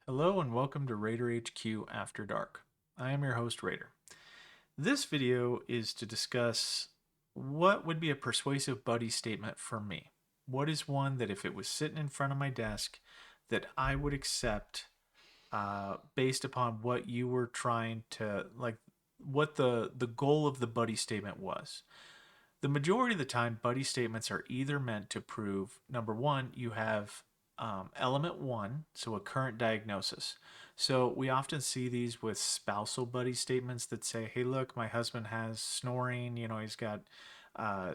Hello and welcome to Raider HQ After Dark. I am your host, Raider. This video is to discuss what would be a persuasive buddy statement for me. What is one that if it was sitting in front of my desk that I would accept based upon what you were trying to, like, what the goal of the buddy statement was. The majority of the time, buddy statements are either meant to prove number one, you have element one, so a current diagnosis. So we often see these with spousal buddy statements that say, hey, look, my husband has snoring, he's got, uh,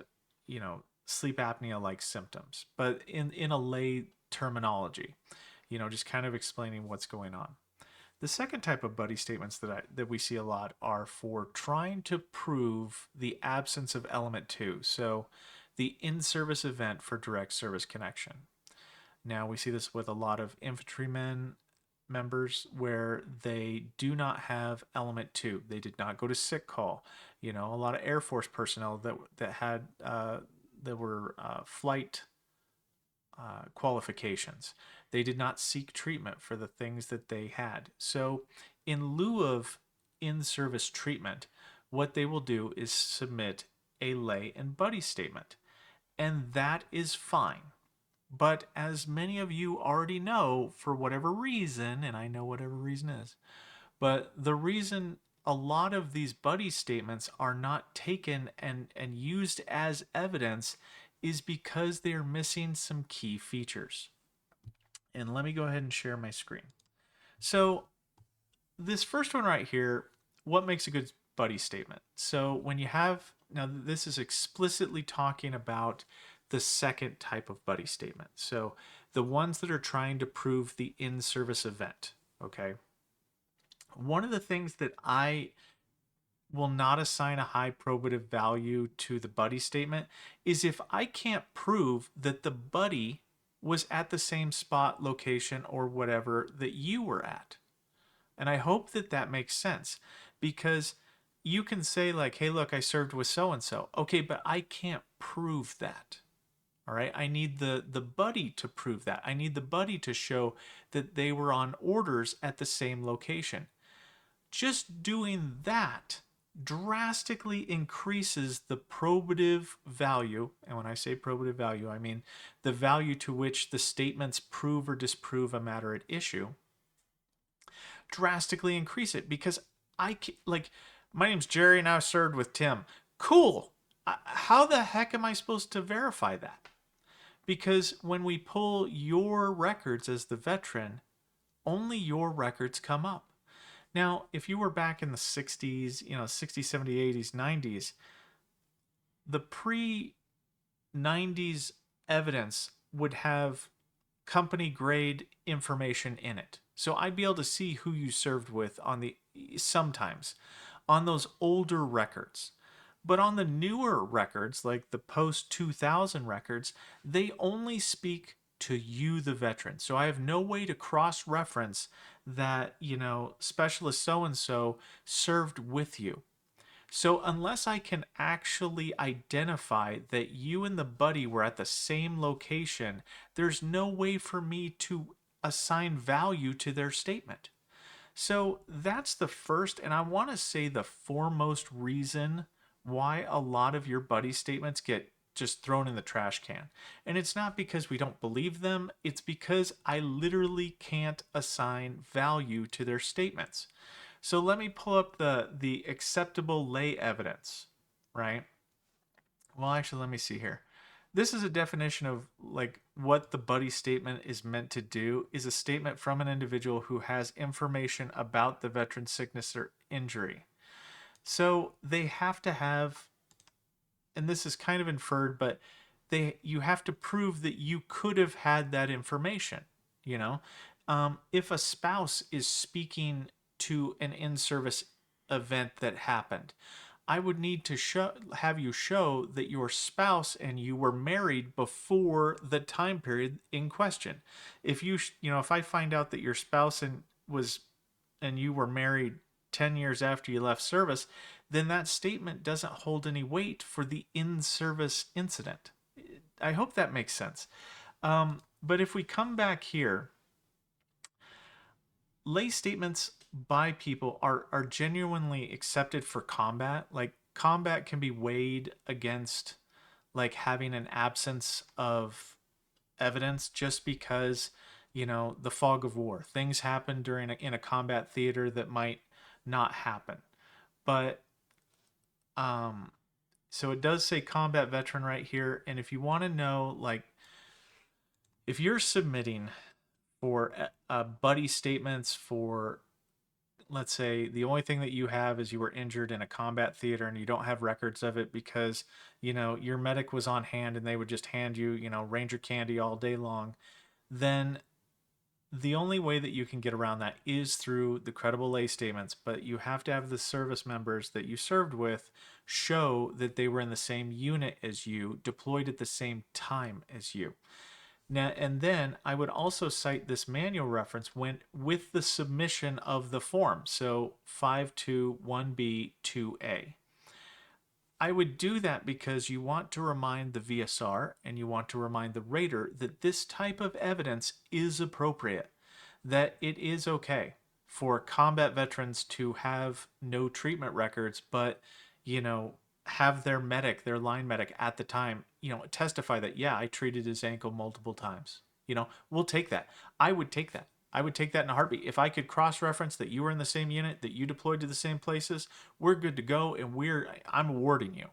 sleep apnea like symptoms, but in a lay terminology, just kind of explaining what's going on. The second type of buddy statements that we see a lot are for trying to prove the absence of element two. So the in-service event for direct service connection. Now we see this with a lot of infantrymen members where they do not have element two. They did not go to sick call. A lot of Air Force personnel that had that were flight qualifications. They did not seek treatment for the things that they had. So, in lieu of in service treatment, what they will do is submit a lay and buddy statement. And that is fine. But as many of you already know, for whatever reason, and I know whatever reason is, but the reason a lot of these buddy statements are not taken and used as evidence is because they're missing some key features. And let me go ahead and share my screen. So this first one right here, what makes a good buddy statement? So when you have, now this is explicitly talking about the second type of buddy statement. So the ones that are trying to prove the in-service event, okay? One of the things that I will not assign a high probative value to the buddy statement is if I can't prove that the buddy was at the same spot, location, or whatever that you were at. And I hope that that makes sense because you can say, like, hey, look, I served with so and so. Okay, but I can't prove that. All right, I need the buddy to prove that. I need the buddy to show that they were on orders at the same location. Just doing that drastically increases the probative value. And when I say probative value, I mean the value to which the statements prove or disprove a matter at issue. Drastically increase it because like, my name's Jerry and I served with Tim. Cool. How the heck am I supposed to verify that? Because when we pull your records as the veteran, only your records come up. Now, if you were back in the 60s, 60s, 70s, 80s, 90s, the pre 90s evidence would have company grade information in it. So I'd be able to see who you served with on the sometimes on those older records. But on the newer records, like the post 2000 records, they only speak to you, the veteran. So I have no way to cross reference that, specialist so and so served with you. So unless I can actually identify that you and the buddy were at the same location, there's no way for me to assign value to their statement. So that's the first, and I want to say the foremost reason why a lot of your buddy statements get just thrown in the trash can. And it's not because we don't believe them, it's because I literally can't assign value to their statements. So let me pull up the acceptable lay evidence, right? Well, actually, let me see here. This is a definition of like what the buddy statement is meant to do is a statement from an individual who has information about the veteran's sickness or injury. So they have to have, and this is kind of inferred, but you have to prove that you could have had that information. You know, if a spouse is speaking to an in-service event that happened, I would need to have you show that your spouse and you were married before the time period in question. If if I find out that your spouse and you were married 10 years after you left service, then that statement doesn't hold any weight for the in-service incident. I hope that makes sense. But if we come back here, lay statements by people are genuinely accepted for combat. Like combat can be weighed against like having an absence of evidence just because, the fog of war, things happen during in a combat theater that might not happen. But um so it does say combat veteran right here, and if you want to know, like, if you're submitting for buddy statements for, let's say, the only thing that you have is you were injured in a combat theater and you don't have records of it because, your medic was on hand and they would just hand you, Ranger candy all day long, then the only way that you can get around that is through the credible lay statements, but you have to have the service members that you served with show that they were in the same unit as you, deployed at the same time as you. Now, and then I would also cite this manual reference when with the submission of the form. So 521B 2A. I would do that because you want to remind the VSR and you want to remind the rater that this type of evidence is appropriate, that it is okay for combat veterans to have no treatment records, but, have their medic, their line medic at the time, testify that, yeah, I treated his ankle multiple times. We'll take that. I would take that. I would take that in a heartbeat. If I could cross-reference that you were in the same unit, that you deployed to the same places, we're good to go, and I'm awarding you.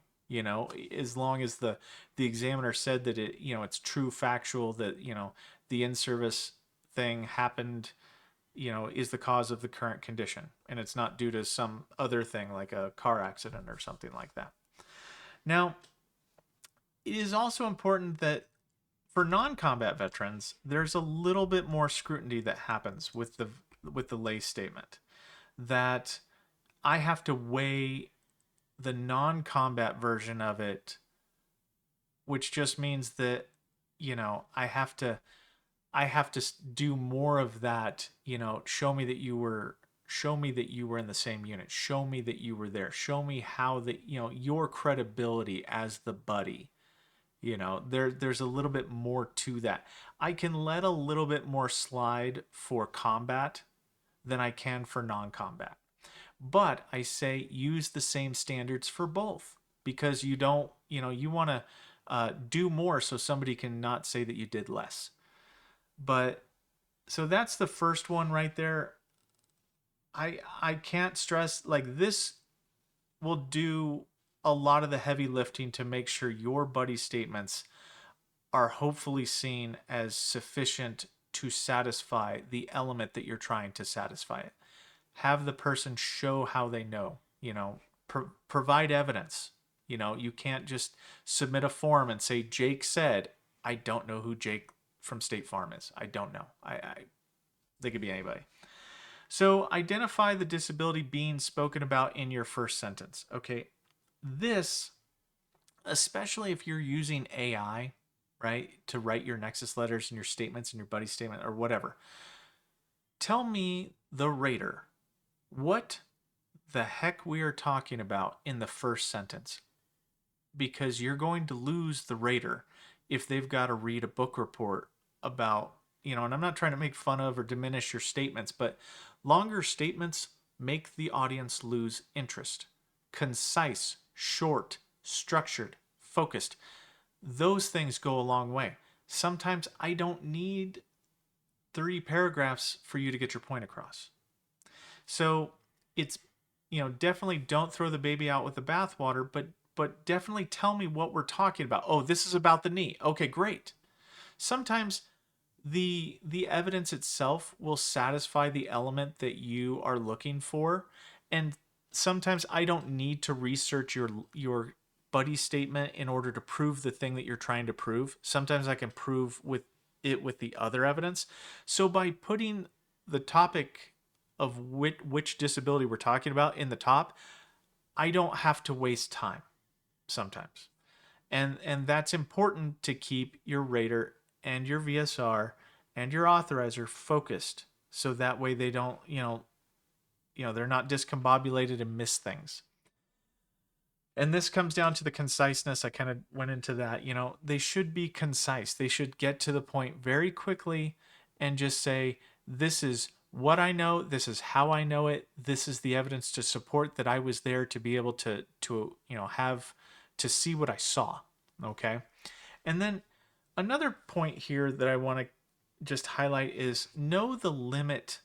As long as the examiner said that it's true, factual, that the in-service thing happened, is the cause of the current condition, and it's not due to some other thing like a car accident or something like that. Now, it is also important that for non-combat veterans, there's a little bit more scrutiny that happens with the lay statement, that I have to weigh the non-combat version of it, which just means that I have to do more of that. Show me that you were in the same unit, show me that you were there, show me how that your credibility as the buddy. There's a little bit more to that. I can let a little bit more slide for combat than I can for non-combat. But I say use the same standards for both, because you don't, you want to do more so somebody can not say that you did less. But so that's the first one right there. I can't stress, like, this will do a lot of the heavy lifting to make sure your buddy statements are hopefully seen as sufficient to satisfy the element that you're trying to satisfy it. Have the person show how they know, provide evidence. You can't just submit a form and say, Jake said. I don't know who Jake from State Farm is. I don't know. They could be anybody. So identify the disability being spoken about in your first sentence. Okay. This, especially if you're using AI, right, to write your nexus letters and your statements and your buddy statement or whatever. Tell me, the rater, what the heck we are talking about in the first sentence. Because you're going to lose the rater if they've got to read a book report about, and I'm not trying to make fun of or diminish your statements, but longer statements make the audience lose interest. Concise, short, structured, focused. Those things go a long way. Sometimes I don't need 3 paragraphs for you to get your point across. So it's, definitely don't throw the baby out with the bathwater, but definitely tell me what we're talking about. Oh, this is about the knee. Okay, great. Sometimes the evidence itself will satisfy the element that you are looking for, and sometimes I don't need to research your buddy statement in order to prove the thing that you're trying to prove. Sometimes I can prove with the other evidence. So by putting the topic of which disability we're talking about in the top, I don't have to waste time sometimes. And that's important to keep your rater and your VSR and your authorizer focused, so that way they don't, they're not discombobulated and miss things. And this comes down to the conciseness. I kind of went into that. They should be concise. They should get to the point very quickly and just say, this is what I know, this is how I know it, this is the evidence to support that I was there to be able to have to see what I saw. Okay. And then another point here that I want to just highlight is know the limit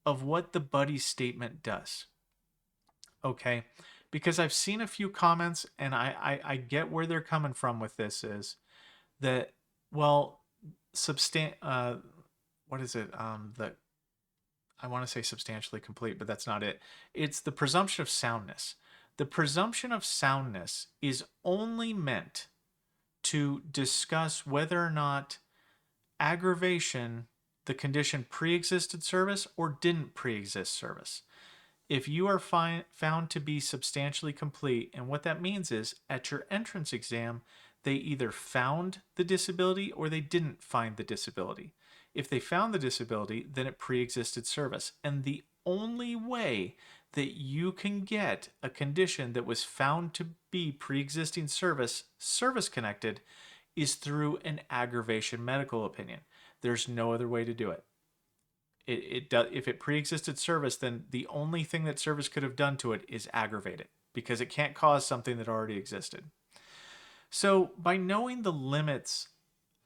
of what the buddy statement does. Okay. Because I've seen a few comments and I get where they're coming from with this is that, well, what is it? The I want to say substantially complete, but that's not it. It's the presumption of soundness. The presumption of soundness is only meant to discuss whether or not aggravation, the condition pre-existed service or didn't pre-exist service. If you are found to be substantially complete, and what that means is at your entrance exam, they either found the disability or they didn't find the disability. If they found the disability, then it pre-existed service. And the only way that you can get a condition that was found to be pre-existing service connected is through an aggravation medical opinion. There's no other way to do it. It does, if it pre-existed service, then the only thing that service could have done to it is aggravate it because it can't cause something that already existed. So by knowing the limits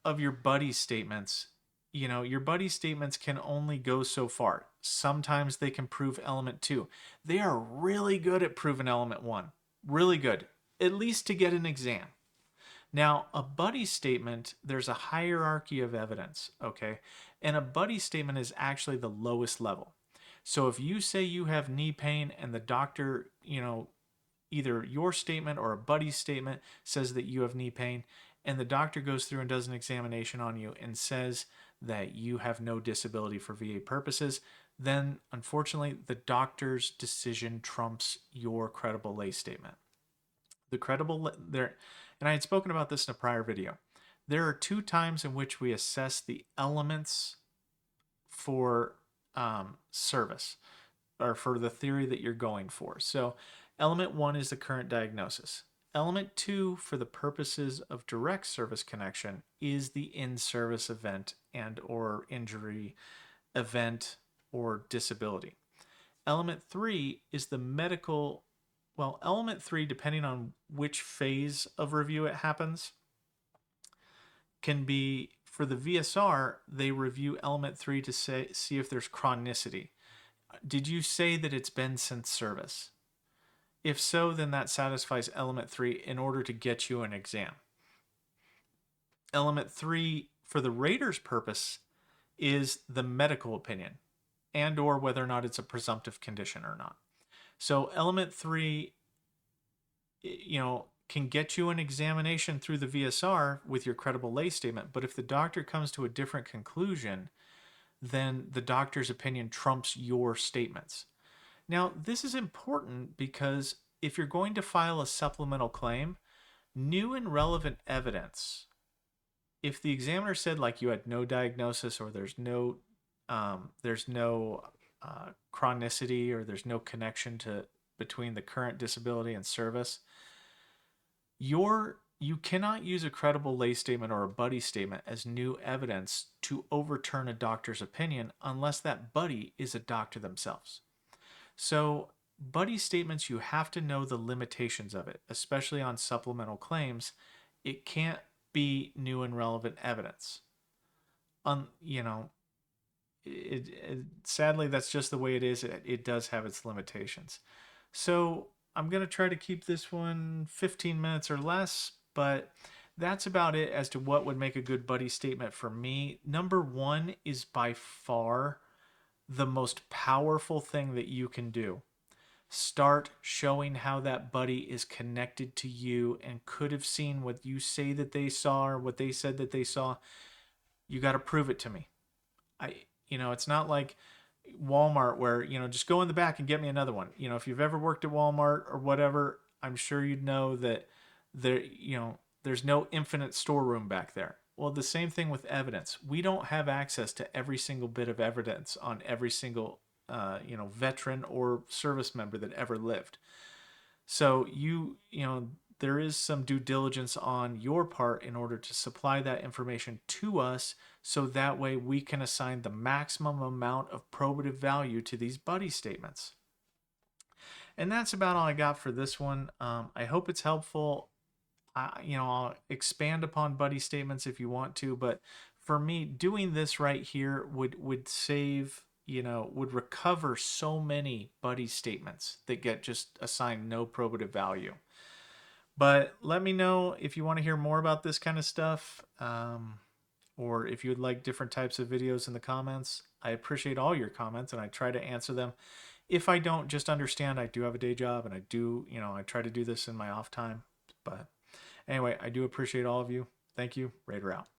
of your buddy statements, your buddy statements can only go so far. Sometimes they can prove element 2. They are really good at proving element 1. Really good, at least to get an exam. Now, a buddy statement, there's a hierarchy of evidence, okay? And a buddy statement is actually the lowest level. So if you say you have knee pain and the doctor, either your statement or a buddy's statement says that you have knee pain, and the doctor goes through and does an examination on you and says that you have no disability for VA purposes, then unfortunately the doctor's decision trumps your credible lay statement. The credible there, and I had spoken about this in a prior video. There are 2 times in which we assess the elements for service or for the theory that you're going for. So element 1 is the current diagnosis. Element 2, for the purposes of direct service connection, is the in-service event and or injury event or disability. Element 3 is the medical, well, element 3, depending on which phase of review it happens, can be, for the VSR, they review element 3 to see if there's chronicity. Did you say that it's been since service? If so, then that satisfies element 3 in order to get you an exam. Element 3, for the rater's purpose, is the medical opinion and or whether or not it's a presumptive condition or not. So element 3, can get you an examination through the VSR with your credible lay statement, but if the doctor comes to a different conclusion, then the doctor's opinion trumps your statements. Now, this is important because if you're going to file a supplemental claim, new and relevant evidence, if the examiner said like you had no diagnosis or there's no chronicity or there's no connection between the current disability and service, you cannot use a credible lay statement or a buddy statement as new evidence to overturn a doctor's opinion unless that buddy is a doctor themselves. So buddy statements, you have to know the limitations of it, especially on supplemental claims. It can't be new and relevant evidence. Sadly, that's just the way it is. It does have its limitations. So I'm going to try to keep this one 15 minutes or less, but that's about it as to what would make a good buddy statement for me. Number 1 is by far the most powerful thing that you can do. Start showing how that buddy is connected to you and could have seen what you say that they saw or what they said that they saw. You got to prove it to me. It's not like Walmart where, just go in the back and get me another one. If you've ever worked at Walmart or whatever, I'm sure you'd know that there's no infinite storeroom back there. Well, the same thing with evidence. We don't have access to every single bit of evidence on every single, veteran or service member that ever lived. So there is some due diligence on your part in order to supply that information to us, so that way we can assign the maximum amount of probative value to these buddy statements. And that's about all I got for this one. I hope it's helpful. I'll expand upon buddy statements if you want to, but for me, doing this right here would save, would recover so many buddy statements that get just assigned no probative value. But let me know if you want to hear more about this kind of stuff, or if you would like different types of videos in the comments. I appreciate all your comments and I try to answer them. If I don't, just understand I do have a day job and I try to do this in my off time. But anyway, I do appreciate all of you. Thank you. Raider out.